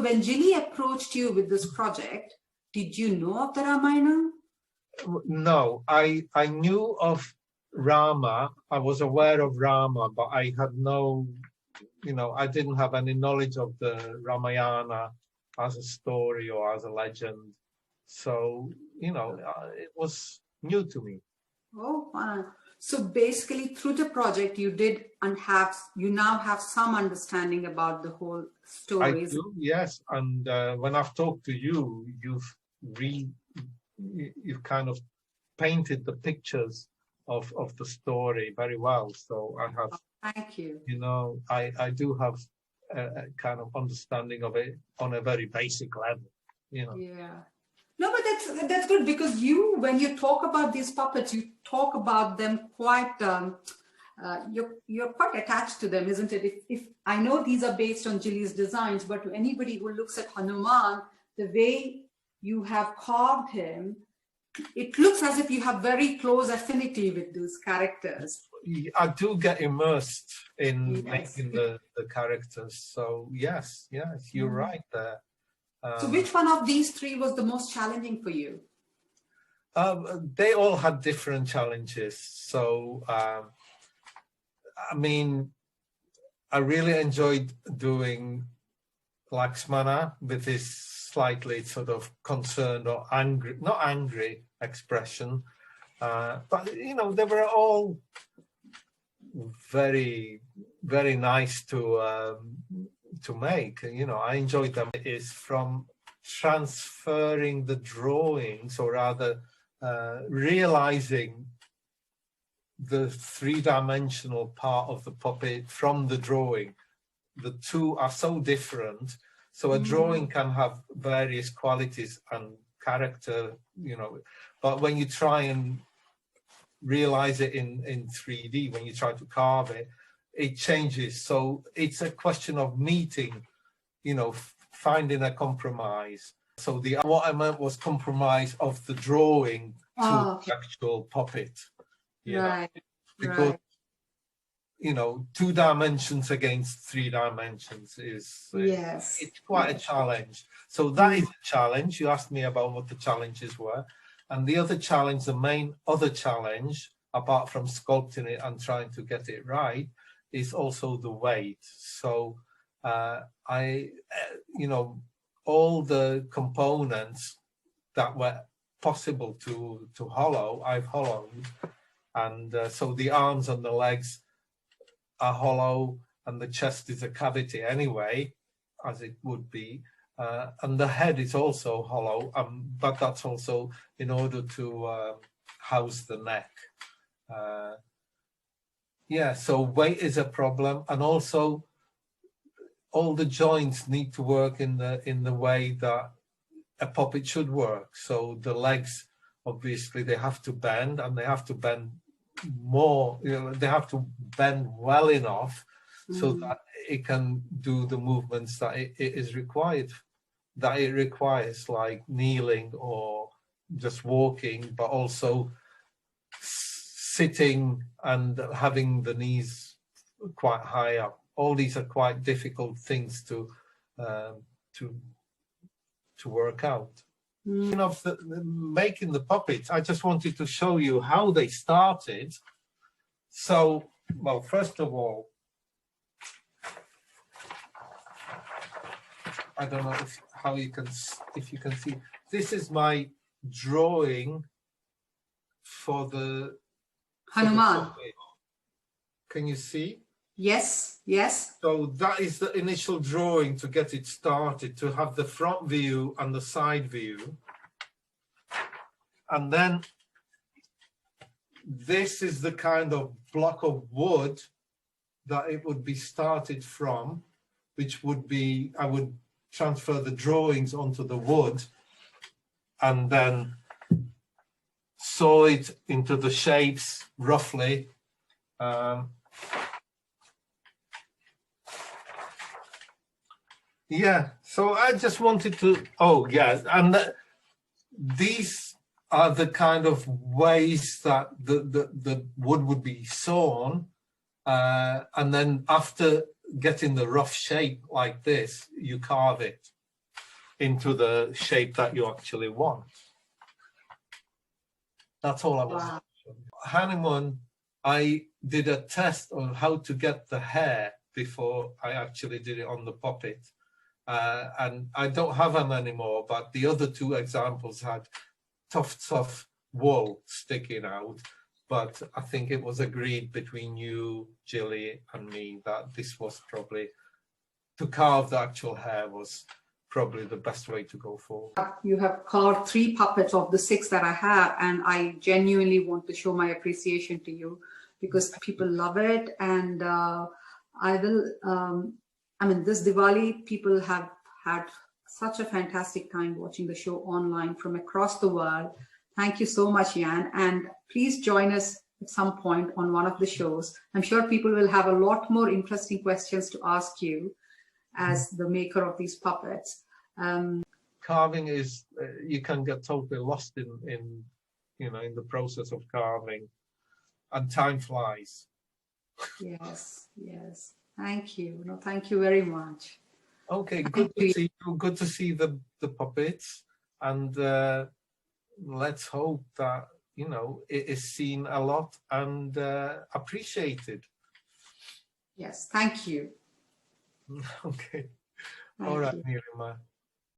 when Jilly approached you with this project, did you know of the Ramayana? No, I knew of Rama. I was aware of Rama, but I had no, I didn't have any knowledge of the Ramayana as a story or as a legend. So, it was new to me. Oh, wow. So basically through the project, you now have some understanding about the whole stories. I do, yes. And when I've talked to you, you've kind of painted the pictures of the story very well. So I have, thank you. I do have a kind of understanding of it on a very basic level, Yeah. No, but that's good, because when you talk about these puppets, you talk about them quite, you're quite attached to them, isn't it? If I know these are based on Jilly's designs, but to anybody who looks at Hanuman, the way you have carved him, it looks as if you have very close affinity with those characters. I do get immersed in making the characters. So yes, you're right there. So which one of these three was the most challenging for you? They all had different challenges. So, I really enjoyed doing Lakshmana with his slightly sort of concerned or angry, not angry expression. But, they were all very, very nice to make. I enjoyed them. It is from transferring the drawings, or rather realizing the three-dimensional part of the puppet from the drawing. The two are so different. So a drawing can have various qualities and character, but when you try and realize it in 3D, when you try to carve it, it changes. So it's a question of meeting, finding a compromise. So what I meant was compromise of the drawing to the actual puppet. Right. Because, 2 dimensions against 3 dimensions is it's quite a challenge. So that is a challenge. You asked me about what the challenges were. And the other challenge, the main other challenge, apart from sculpting it and trying to get it right, is also the weight. So all the components that were possible to hollow, I've hollowed. And so the arms and the legs are hollow, and the chest is a cavity anyway, as it would be. And the head is also hollow, but that's also in order to house the neck. So weight is a problem, and also all the joints need to work in the way that a puppet should work. So the legs, obviously, they have to bend, and they have to bend more. They have to bend well enough so that it can do the movements that it is required. That it requires, like kneeling or just walking, but also sitting and having the knees quite high up. All these are quite difficult things to work out. Making the puppets, I just wanted to show you how they started. So, well, first of all, I don't know if you can see. This is my drawing for the Hanuman. Can you see? Yes. So that is the initial drawing to get it started, to have the front view and the side view. And then this is the kind of block of wood that it would be started from, which would be, I would transfer the drawings onto the wood and then saw it into the shapes roughly. So I just wanted to, and these are the kind of ways that the wood would be sawn, and then after getting the rough shape like this, you carve it. into the shape that you actually want. That's all I was. Wow. Hanuman, I did a test on how to get the hair before I actually did it on the puppet. And I don't have them anymore, but the other two examples had tufts of wool sticking out. But I think it was agreed between you, Jilly, and me that this was probably, to carve the actual hair was probably the best way to go forward. You have carved 3 puppets of the 6 that I have, and I genuinely want to show my appreciation to you because people love it. And I will, I mean, this Diwali, people have had such a fantastic time watching the show online from across the world. Thank you so much, Jan. And please join us at some point on one of the shows. I'm sure people will have a lot more interesting questions to ask you as the maker of these puppets. Carving is, you can get totally lost in the process of carving, and time flies. Yes, yes. Thank you. No, thank you very much. Okay, good to see you. Good to see the puppets, and let's hope that it is seen a lot and appreciated. Yes, thank you. Okay. Thank All right, you. Nirima.